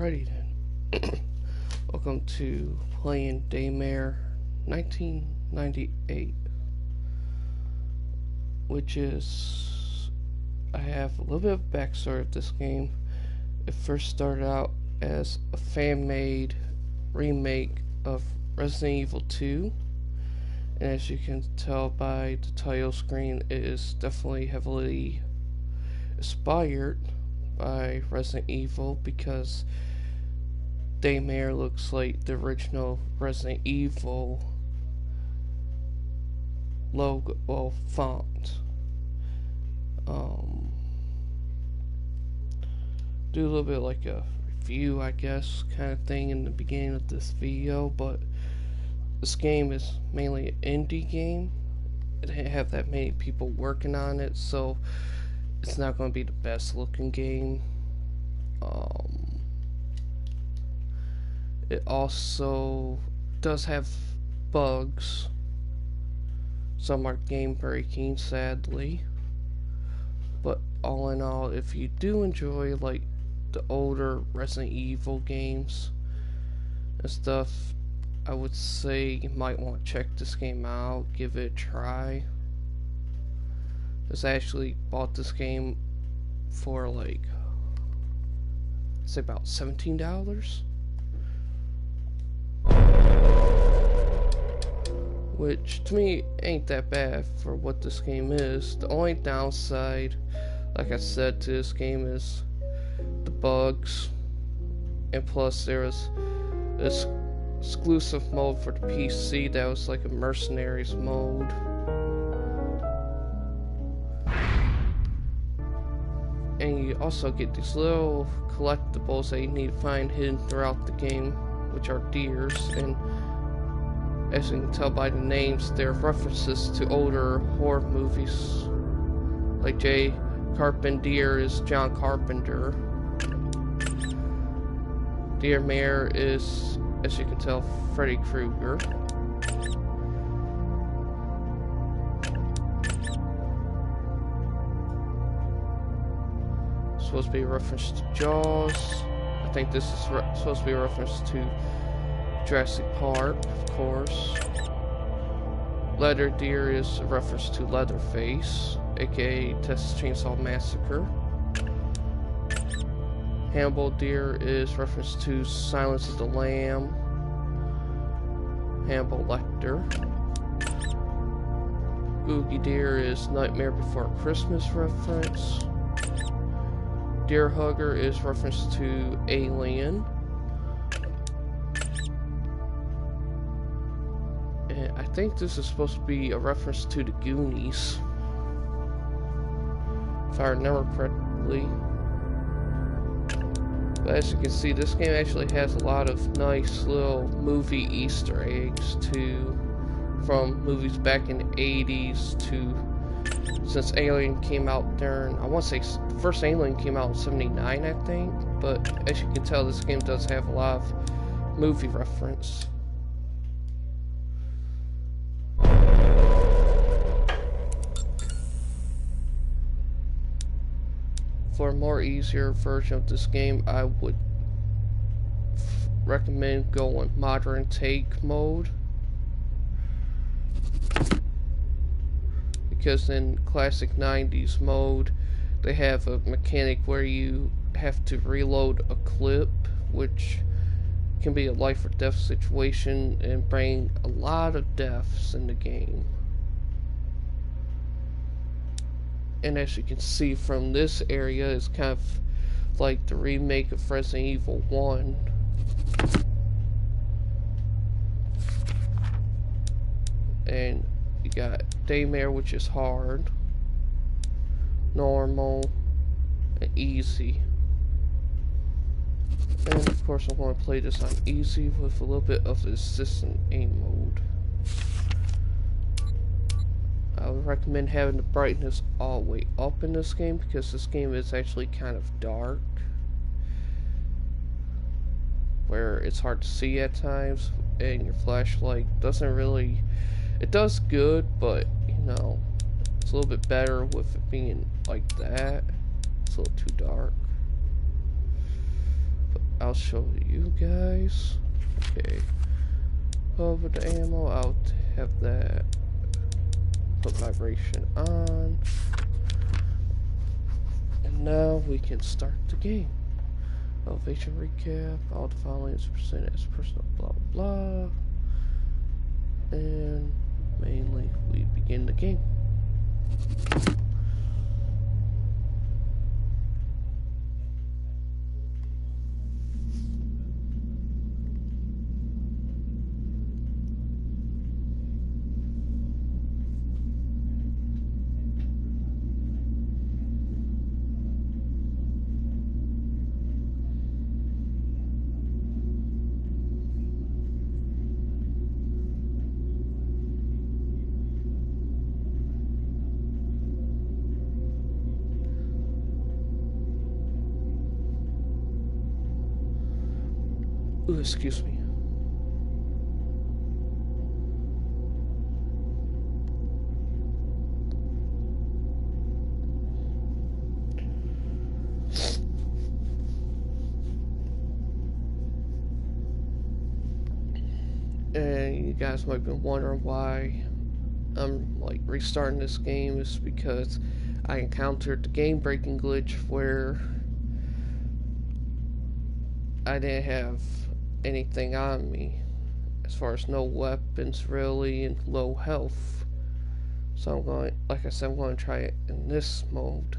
Alrighty then. Welcome to playing Daymare 1998, which is, I have a little bit of backstory of this game. It first started out as a fan-made remake of Resident Evil 2, and as you can tell by the title screen, it is definitely heavily inspired by Resident Evil because Daymare looks like the original Resident Evil logo, well, font. Do a little bit like a review, I guess, kind of thing in the beginning of this video, but this game is mainly an indie game. It didn't have that many people working on it, so it's not going to be the best looking game. It also does have bugs. Some are game breaking, sadly. But all in all, if you do enjoy like the older Resident Evil games and stuff, I would say you might want to check this game out, give it a try. I actually bought this game for like, say about $17, which to me ain't that bad for what this game is. The only downside, like I said, to this game is the bugs, and plus there was this exclusive mode for the PC that was like a mercenaries mode. And you also get these little collectibles that you need to find hidden throughout the game, which are deers, and as you can tell by the names, they're references to older horror movies. Like J. Carpenter is John Carpenter. Daymare is, as you can tell, Freddy Krueger. Supposed to be a reference to Jaws. I think this is supposed to be a reference to Jurassic Park, of course. Leather Deer is a reference to Leatherface, aka Texas Chainsaw Massacre. Hannibal Deer is reference to Silence of the Lamb, Hannibal Lecter. Oogie Deer is Nightmare Before Christmas reference. Deer Hugger is reference to Alien. And I think this is supposed to be a reference to the Goonies, if I remember correctly. But as you can see, this game actually has a lot of nice little movie Easter eggs too, from movies back in the 80s to, since Alien came out during, I want to say the first Alien came out in 79, I think, but as you can tell, this game does have a lot of movie reference. For a more easier version of this game, I would recommend going Modern Take mode, because in classic 90s mode they have a mechanic where you have to reload a clip, which can be a life or death situation and bring a lot of deaths in the game. And as you can see from this area, it's kind of like the remake of Resident Evil 1. And you got Daymare, which is hard, normal, and easy. And of course I'm going to play this on easy with a little bit of the assistant aim mode. I would recommend having the brightness all the way up in this game, because this game is actually kind of dark, where it's hard to see at times, and your flashlight doesn't really, it does good, but you know, it's a little bit better with it being like that. It's a little too dark. But I'll show you guys. Okay. Over the ammo, I'll have that. Put vibration on. And now we can start the game. Elevation recap, all the following is presented as personal blah blah blah. And mainly we begin the game. Ooh, excuse me. And you guys might be wondering why I'm like restarting this game is because I encountered the game breaking glitch where I didn't have anything on me, as far as no weapons really and low health. So I'm going, like I said, I'm going to try it in this mode.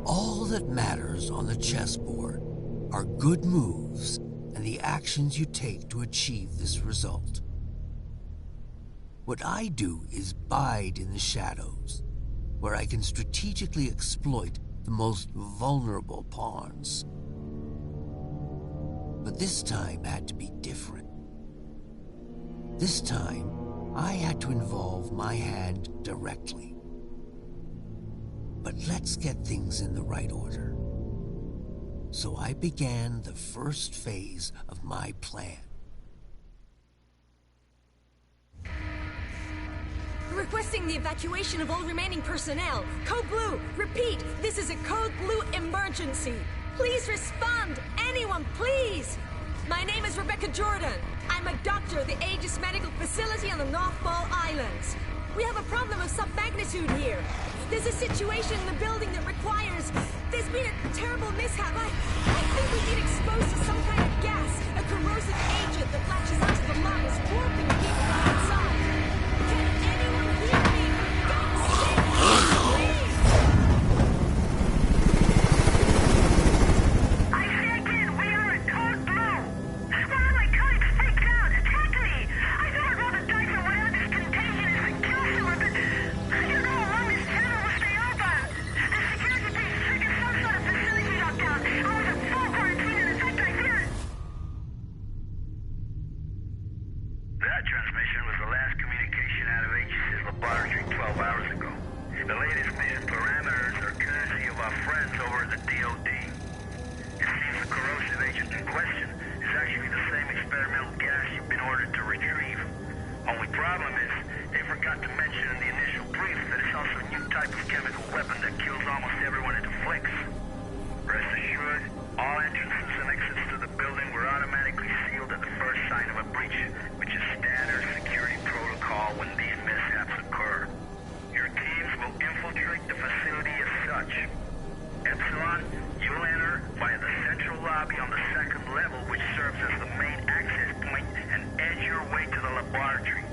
All that matters on the chessboard are good moves and the actions you take to achieve this result. What I do is bide in the shadows, where I can strategically exploit the most vulnerable pawns. But this time had to be different. This time, I had to involve my hand directly. But let's get things in the right order. So I began the first phase of my plan. Requesting the evacuation of all remaining personnel. Code Blue, repeat, this is a Code Blue emergency. Please respond, anyone, please. My name is Rebecca Jordan. I'm a doctor at the Aegis Medical Facility on the North Ball Islands. We have a problem of some magnitude here. There's a situation in the building that requires... There's been a terrible mishap. I think we've been exposed to some kind of gas, a corrosive agent that latches onto the lungs, warping people from inside. Can anyone hear me? Don't say please! I say again, we are at Code Blue. One of my colleagues freaked out. Take me! I thought I'd roll the dice on whatever this contagion is and kill someone, but I don't know how long this channel will stay open. The security team triggered some sort of facility lockdown. I was at full quarantine, and in fact, I fear... That transmission was the last communication out of Aegis' laboratory 12 hours ago. The latest mission parameters are courtesy of our friends over at the DOD. It seems the corrosive agent in question is actually the same experimental gas you've been ordered to retrieve. Only problem is, they forgot to mention in the initial brief that it's also a new type of chemical weapon that kills almost everyone it afflicts. Rest assured, all entrances and exits to the building were automatically sealed at the first sign of a breach, which is standard security protocol when these mishaps occur. Your teams will infiltrate the facility as such. Epsilon, you'll enter via the central lobby on the second level, which serves as the main access point, and edge your way to the laboratory.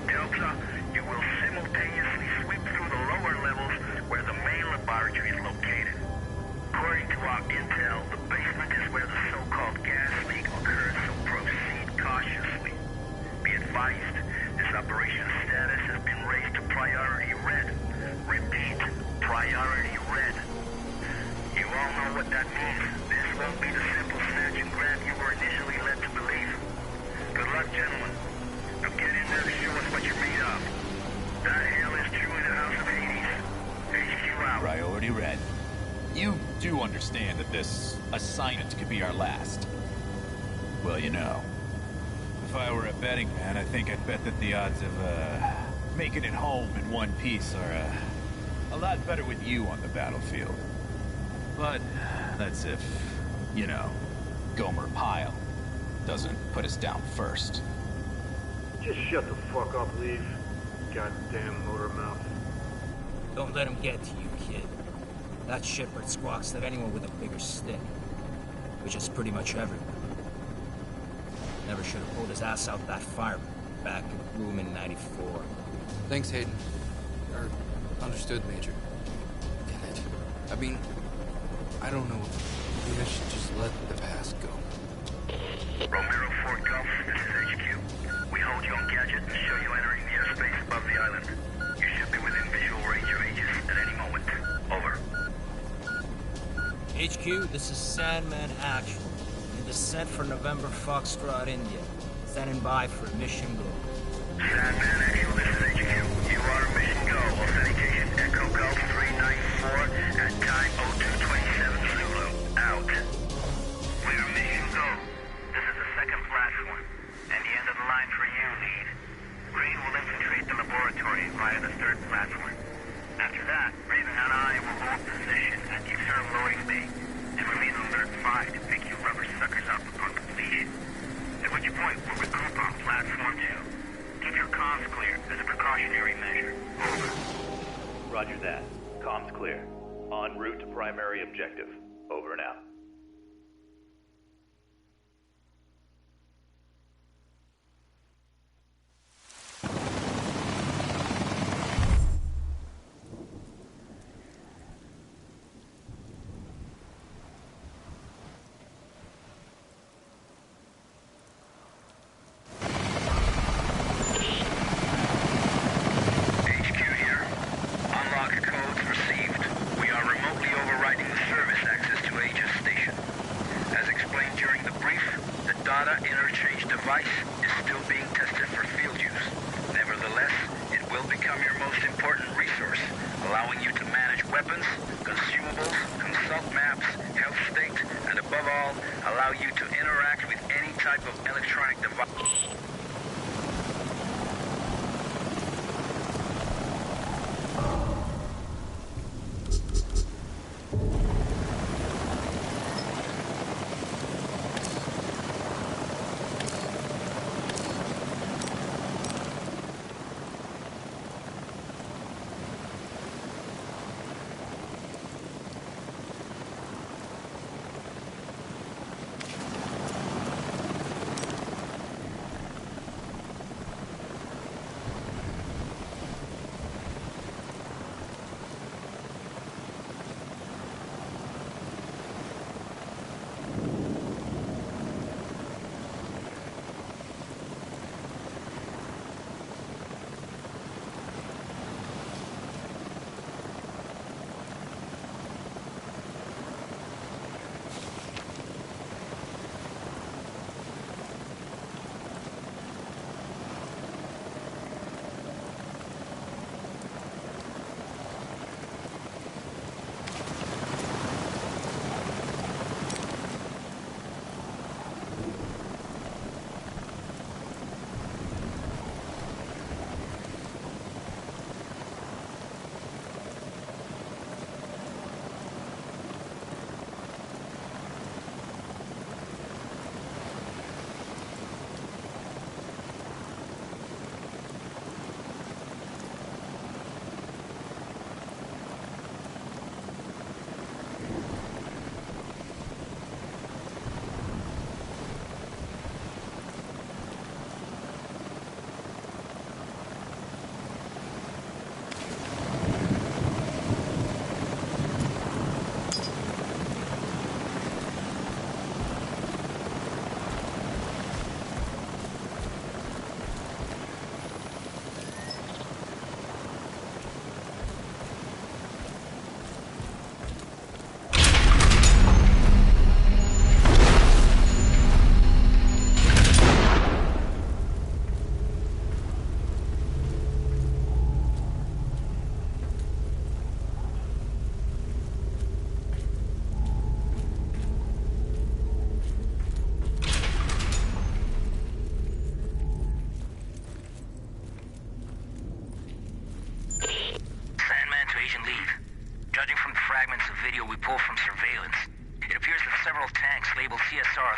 Delta, you will simultaneously sweep through the lower levels where the main laboratory is located. According to our intel, the basement is where the so-called gas leak occurred, so proceed cautiously. Be advised, this operation's status has been raised to priority red. Repeat, priority red. You all know what that means. This won't be the simple snatch and grab you were initially led to believe. Good luck, gentlemen. Now get in there and show us what you're made of. That hell is true in the House of Hades. HQ out. Priority red. You do understand that this assignment could be our last. Well, you know, if I were a betting man, I think I'd bet that the odds of making it home in one piece are a a lot better with you on the battlefield. But that's if, you know, Gomer Pyle doesn't put us down first. Just shut the fuck up, Leaf. Goddamn motor mouth. Don't let him get to you, kid. That shitbird squawks at anyone with a bigger stick. Which is pretty much everyone. Never should have pulled his ass out that fire back in Bloom in '94. Thanks, Hayden. Understood, Major. Damn it. I mean, I don't know. Maybe I should just let the past go. Romero 4 Golf, this is HQ. We hold you on gadget and show you entering the airspace above the island. You should be within visual range of Aegis at any moment. Over. HQ, this is Sandman Actual. In descent for November Foxtrot, India. Standing by for mission go. Sandman Actual, this is HQ. You are mission go. Authentication Echo Golf 394 at time 0227 Zulu. Out. We're mission go. This is the second platform. And the end of the line for you, Lead. Green will infiltrate the laboratory via the third platform. After that, Raven and I will hold position at the external loading bay and remain on alert 5 to pick you rubber suckers up upon completion. At which point, we'll regroup on platform 2. Keep your comms clear as a precautionary measure. Over. Roger that. Comms clear. En route to primary objective. Over and out. HQ here. Unlock codes received. We are remotely overriding the service access to Aegis Station.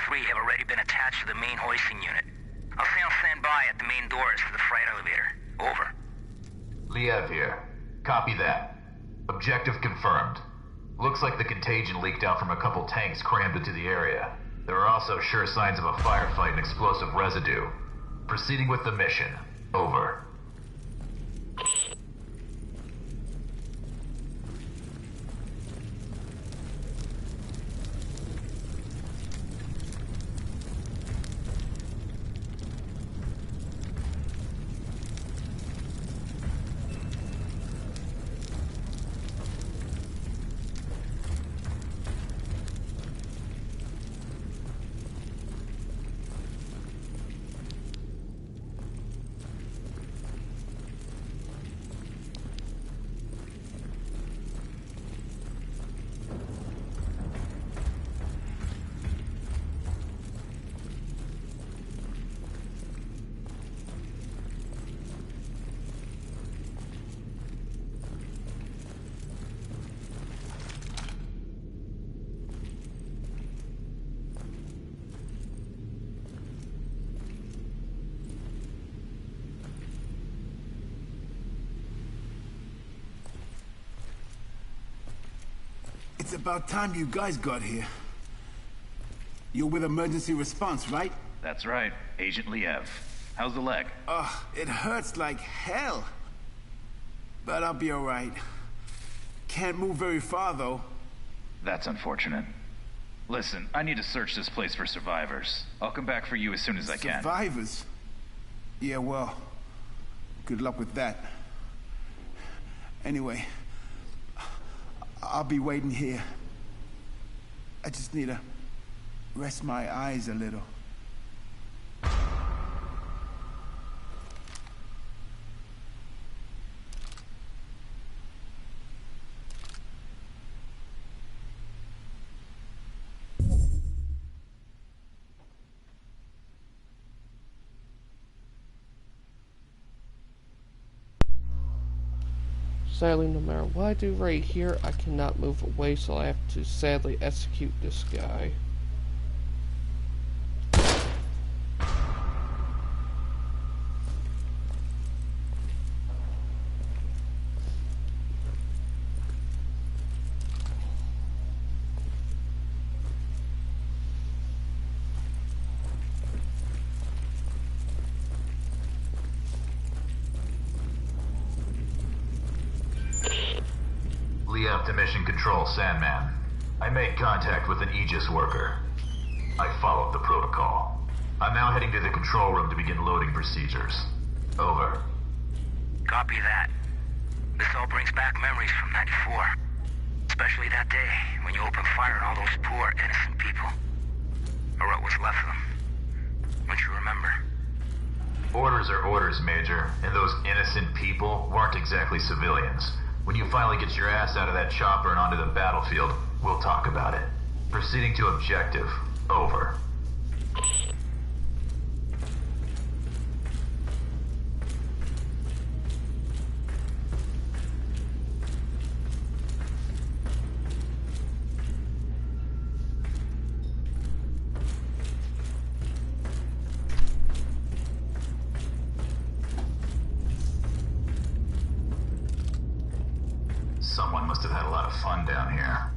3 have already been attached to the main hoisting unit. I'll stay on standby at the main doors to the freight elevator. Over. Liev here. Copy that. Objective confirmed. Looks like the contagion leaked out from a couple tanks crammed into the area. There are also sure signs of a firefight and explosive residue. Proceeding with the mission. Over. It's about time you guys got here. You're with emergency response, right? That's right. Agent Liev. How's the leg? It hurts like hell. But I'll be alright. Can't move very far, though. That's unfortunate. Listen, I need to search this place for survivors. I'll come back for you as soon as I can. Survivors? Yeah, well, good luck with that. Anyway, I'll be waiting here. I just need to rest my eyes a little. Sadly, no matter what I do right here, I cannot move away, so I have to sadly execute this guy. Liev to Mission Control, Sandman. I made contact with an Aegis worker. I followed the protocol. I'm now heading to the control room to begin loading procedures. Over. Copy that. This all brings back memories from '94. Especially that day when you opened fire on all those poor, innocent people. Or what was left of them. Don't you remember? Orders are orders, Major, and those innocent people weren't exactly civilians. When you finally get your ass out of that chopper and onto the battlefield, we'll talk about it. Proceeding to objective. Over. Someone must have had a lot of fun down here.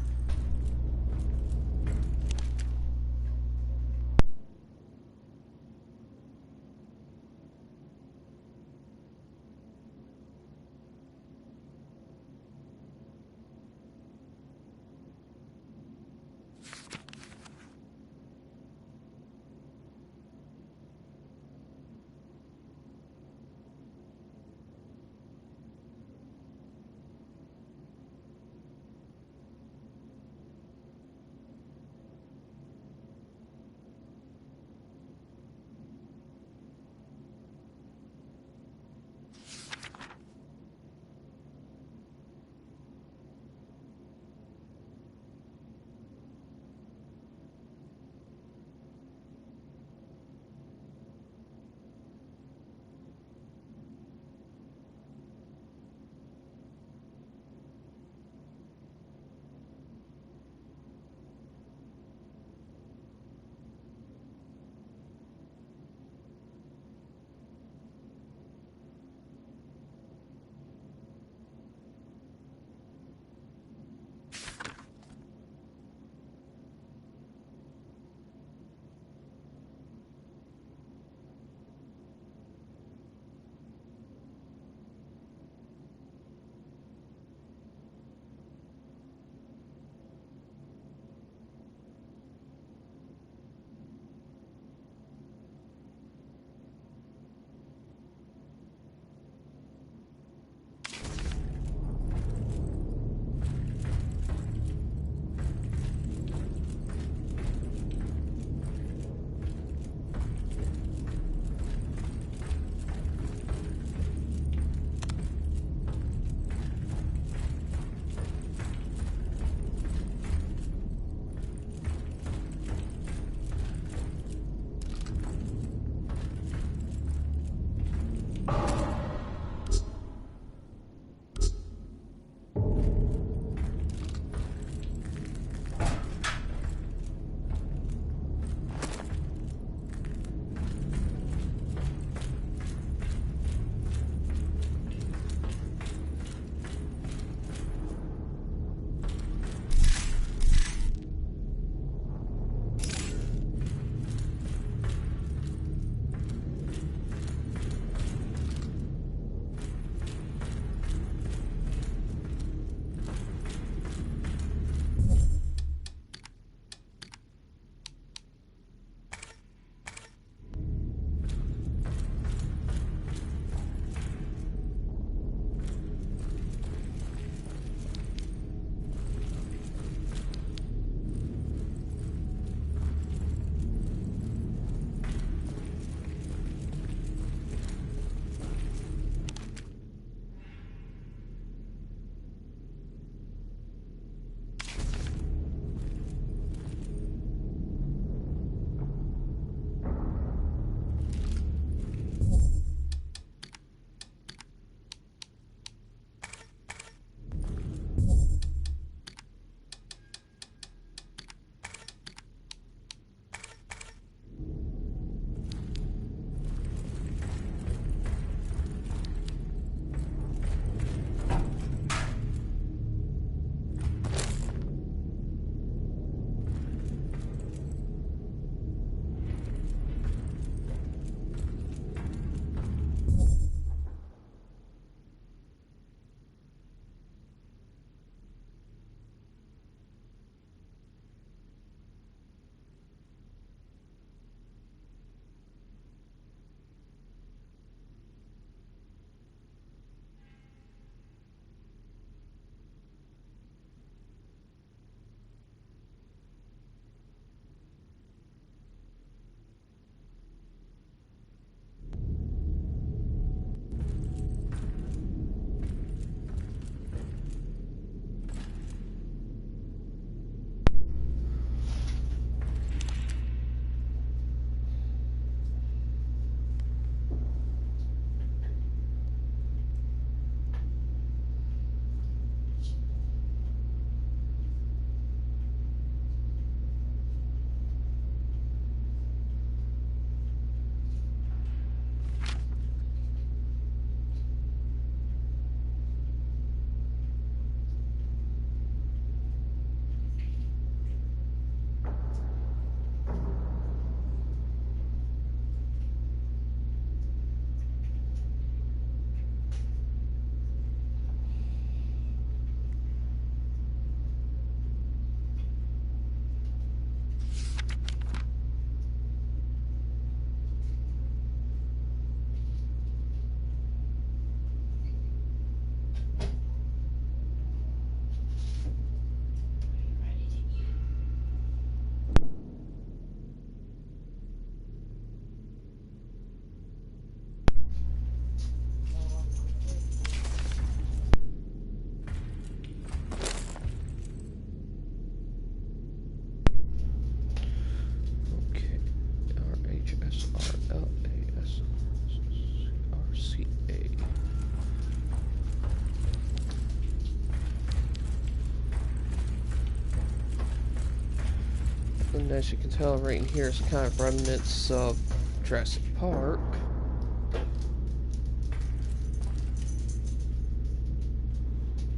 And as you can tell right in here, it's kind of remnants of Jurassic Park.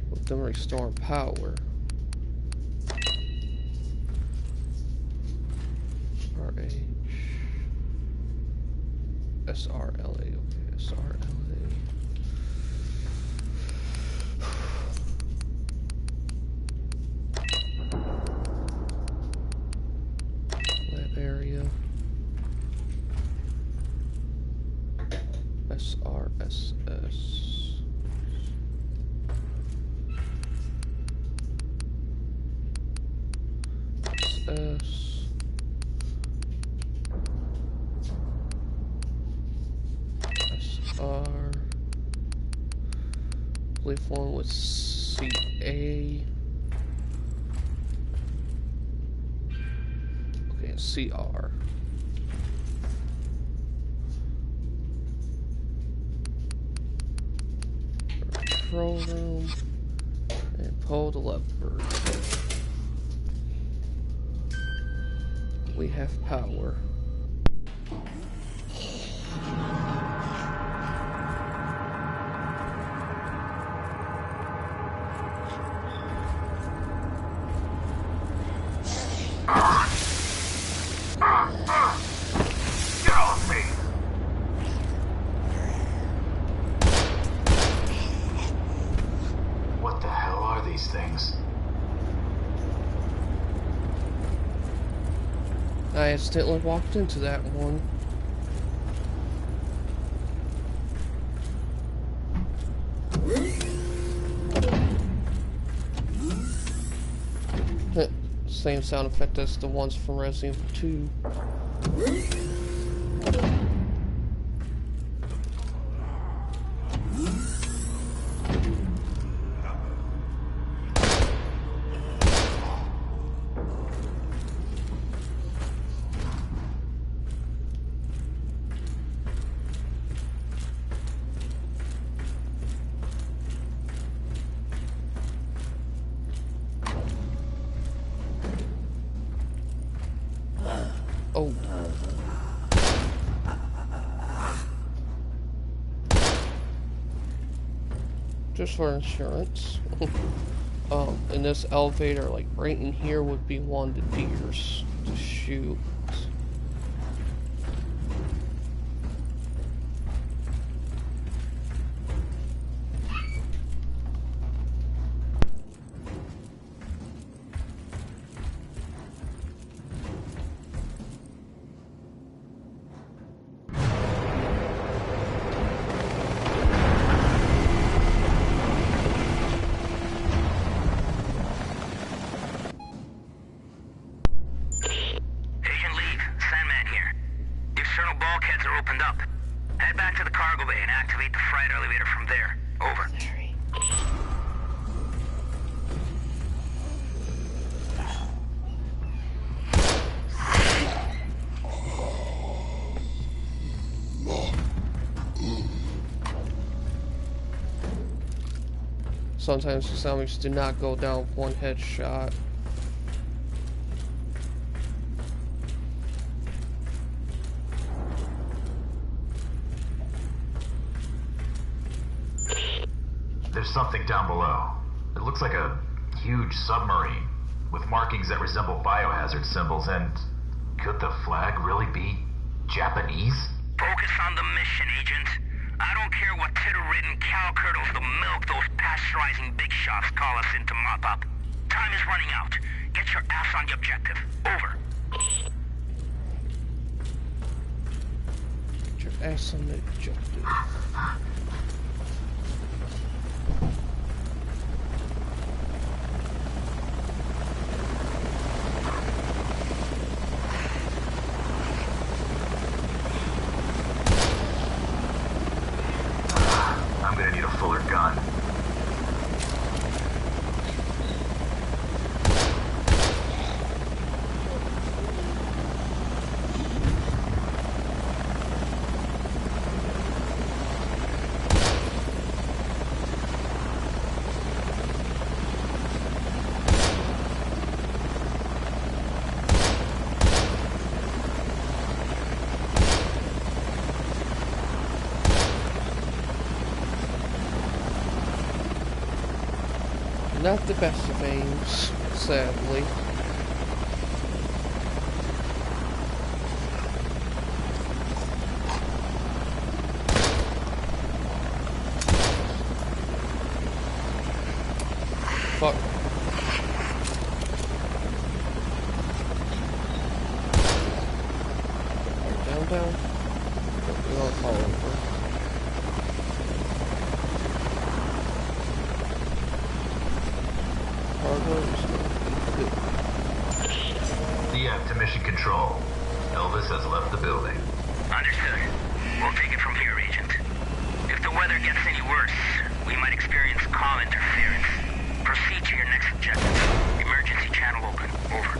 With them restoring power. RH. SRLA, okay, SRLA. Lab area. SRSS. SS. SR. I believe one was CA. Okay, CR. Control room. And pull the lever. We have power. Get off me! What the hell are these things? I accidentally walked into that one. Same sound effect as the ones from Resident Evil 2. Oh. Just for insurance. In this elevator, like right in here would be one of the deers to shoot. Sometimes the zombies do not go down with one headshot. There's something down below. It looks like a huge submarine with markings that resemble biohazard symbols, and could the flag really be Japanese? Focus on the mission, Agent. I don't care what titter-ridden cow curdles the milk those pasteurizing big shots call us in to mop up. Time is running out. Get your ass on the objective. Over. Get your ass on the objective. I'm gonna need a fuller gun. Not the best of aims, sadly. Fuck. Down, down. We're gonna fall over. Cargo is gonna be good. DF to mission control. Elvis has left the building. Understood. We'll take it from here, Agent. If the weather gets any worse, we might experience comm interference. Proceed to your next objective. Emergency channel open. Over.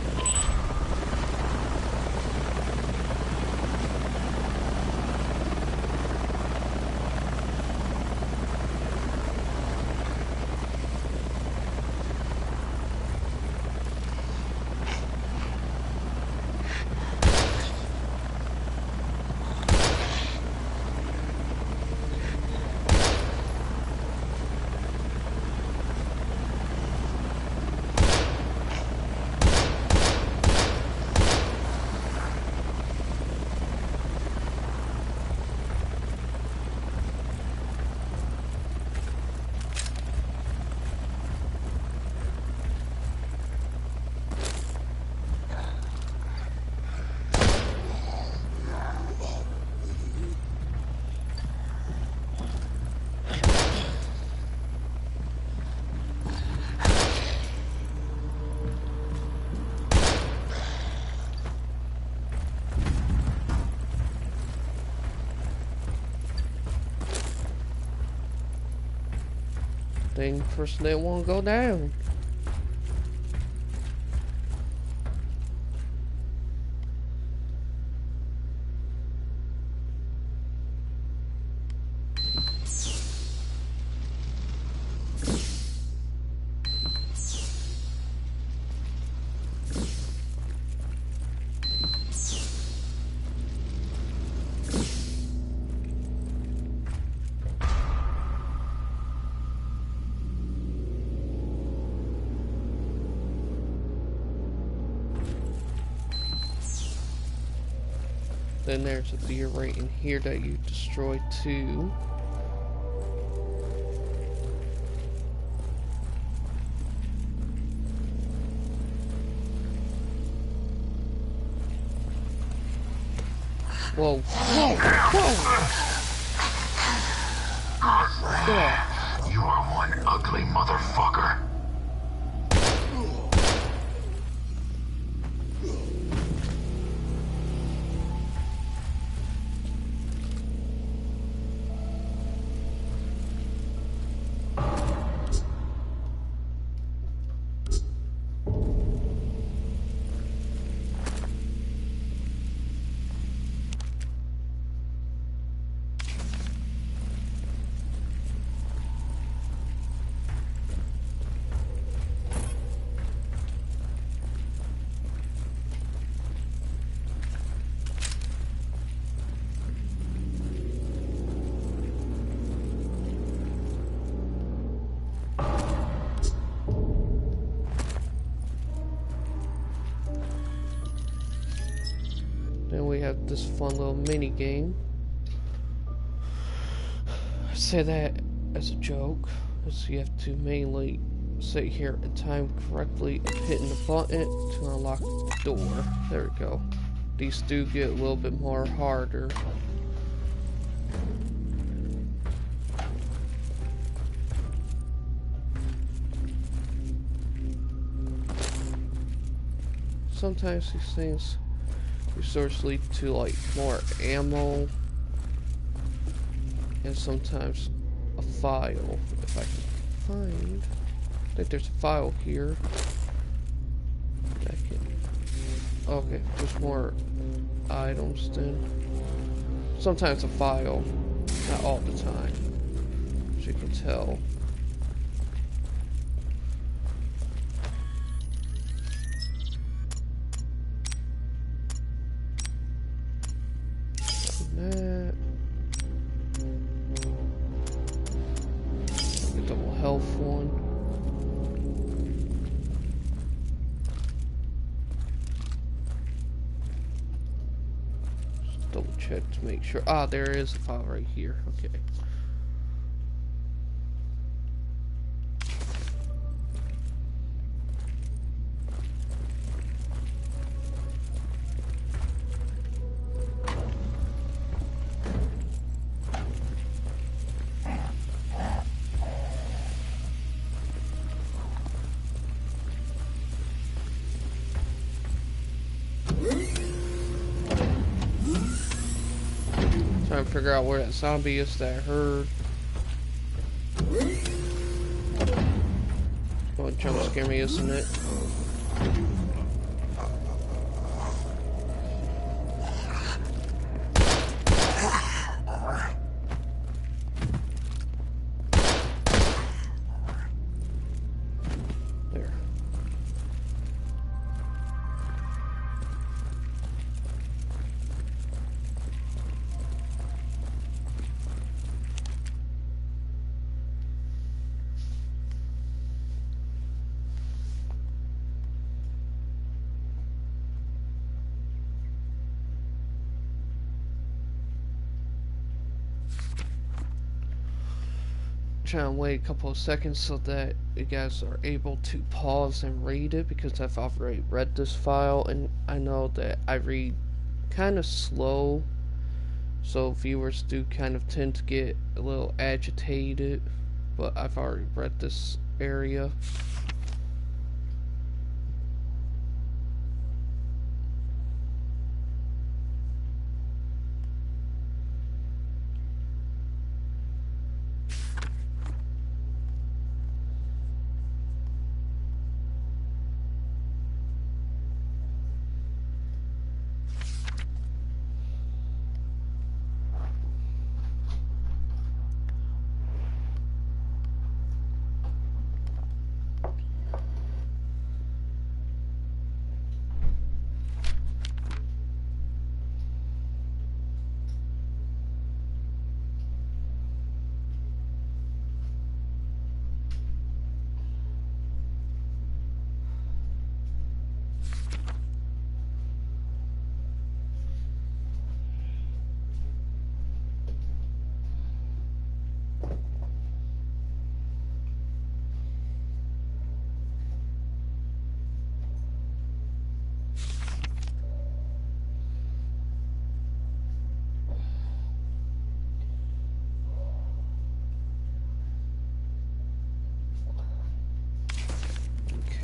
Dang, first they won't go down. Then there's a deer right in here that you destroyed too. Whoa. Whoa. Whoa. Get off. You are one ugly motherfucker. Then we have this fun little mini game. I say that as a joke, as you have to mainly sit here and time correctly and hitting the button to unlock the door. There we go. These do get a little bit more harder. Sometimes these things resource lead to like more ammo and sometimes a file if I can find. I think there's a file here. Okay, there's more items then. Sometimes a file, not all the time, as you can tell. That. Double health one. check to make sure. Ah, there is a file right here. Okay. Trying to figure out where that zombie is that I heard. Oh, jump scare me, isn't it? There. Trying to wait a couple of seconds so that you guys are able to pause and read it, because I've already read this file and I know that I read kind of slow, so viewers do kind of tend to get a little agitated, but I've already read this area.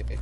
Okay.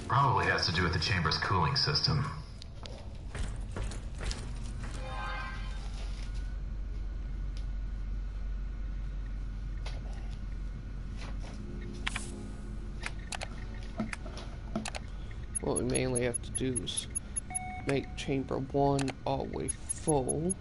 Probably has to do with the chamber's cooling system. What we mainly have to do is make chamber 1 all the way full.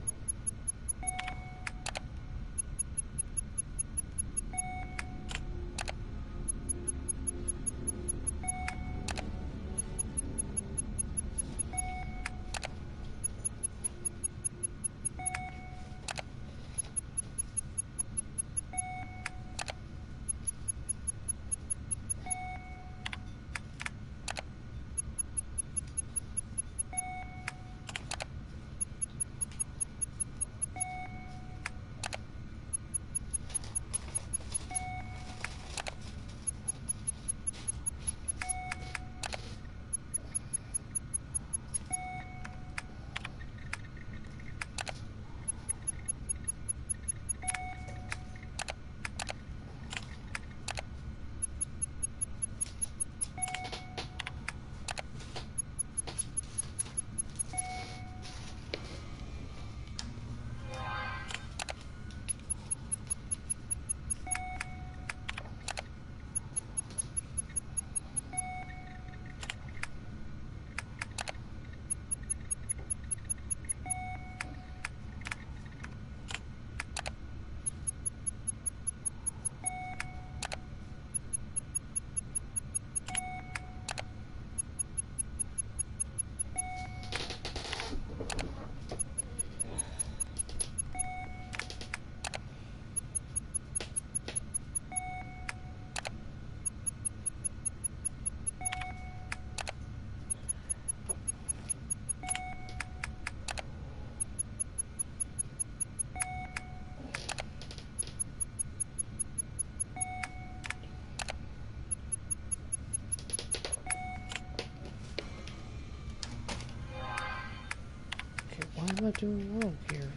am I doing wrong here?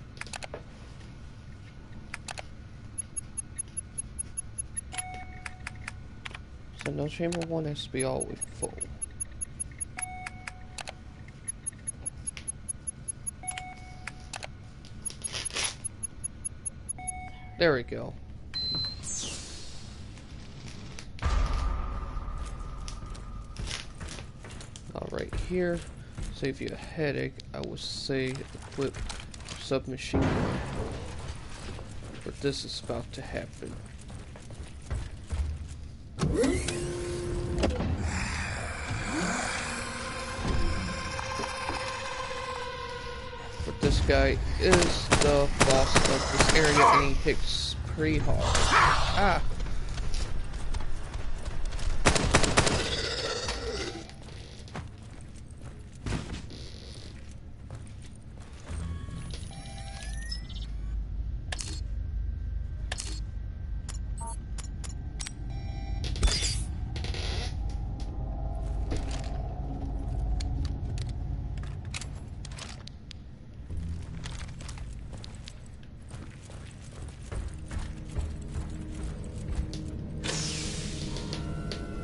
So no, chamber 1 has to be all the way full. There we go. Right here, save you a headache, I would say equip submachine gun. But this is about to happen. But this guy is the boss of this area and he hits pretty hard. Ah!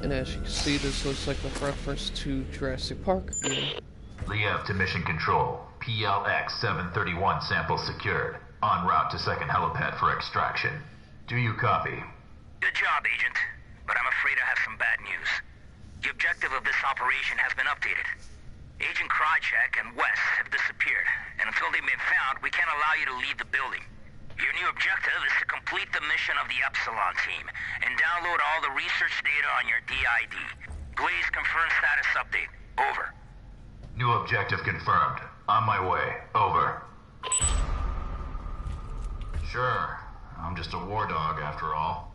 And as you can see, this looks like a reference to Jurassic Park again. Liev to Mission Control. PLX 731 sample secured. En route to second helipad for extraction. Do you copy? Good job, Agent. But I'm afraid I have some bad news. The objective of this operation has been updated. Agent Krychek and Wes have disappeared, and until they've been found, we can't allow you to leave the building. Your new objective is to complete the mission of the Epsilon team and download all the research data on your DID. Please confirm status update. Over. New objective confirmed. On my way. Over. Sure. I'm just a war dog after all.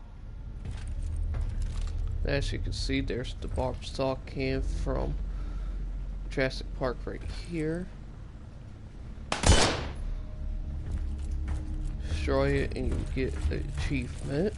As you can see, there's the barb saw cam from Jurassic Park right here. Destroy it and you get an achievement.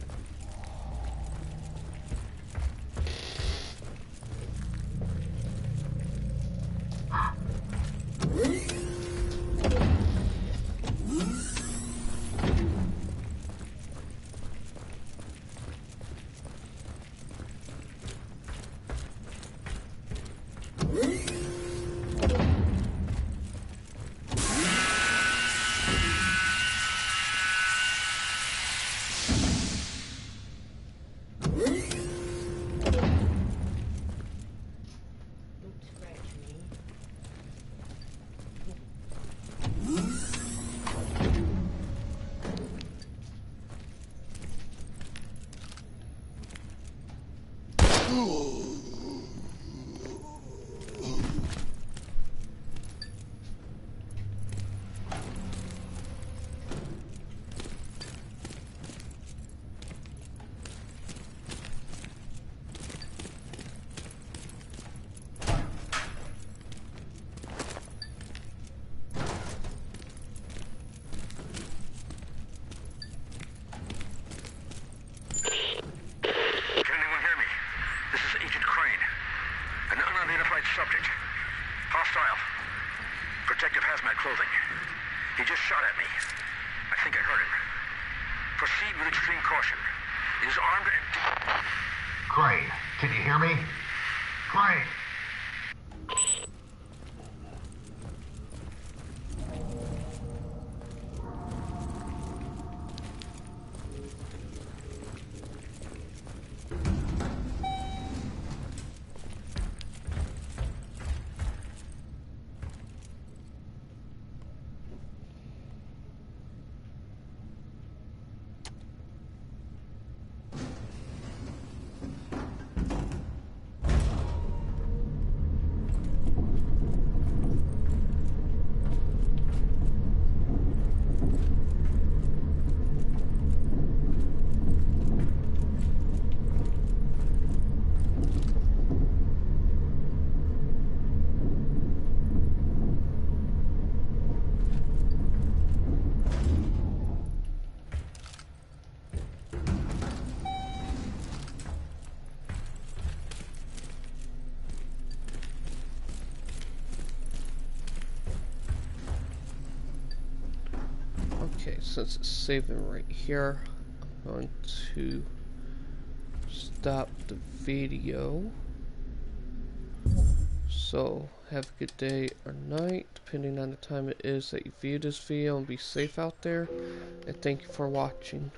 Subject. Hostile. Protective hazmat clothing. He just shot at me. I think I heard him. Proceed with extreme caution. He is armed and... Crane, can you hear me? Crane! Okay, since it's saving right here, I'm going to stop the video. So, have a good day or night, depending on the time it is that you view this video, and be safe out there, and thank you for watching.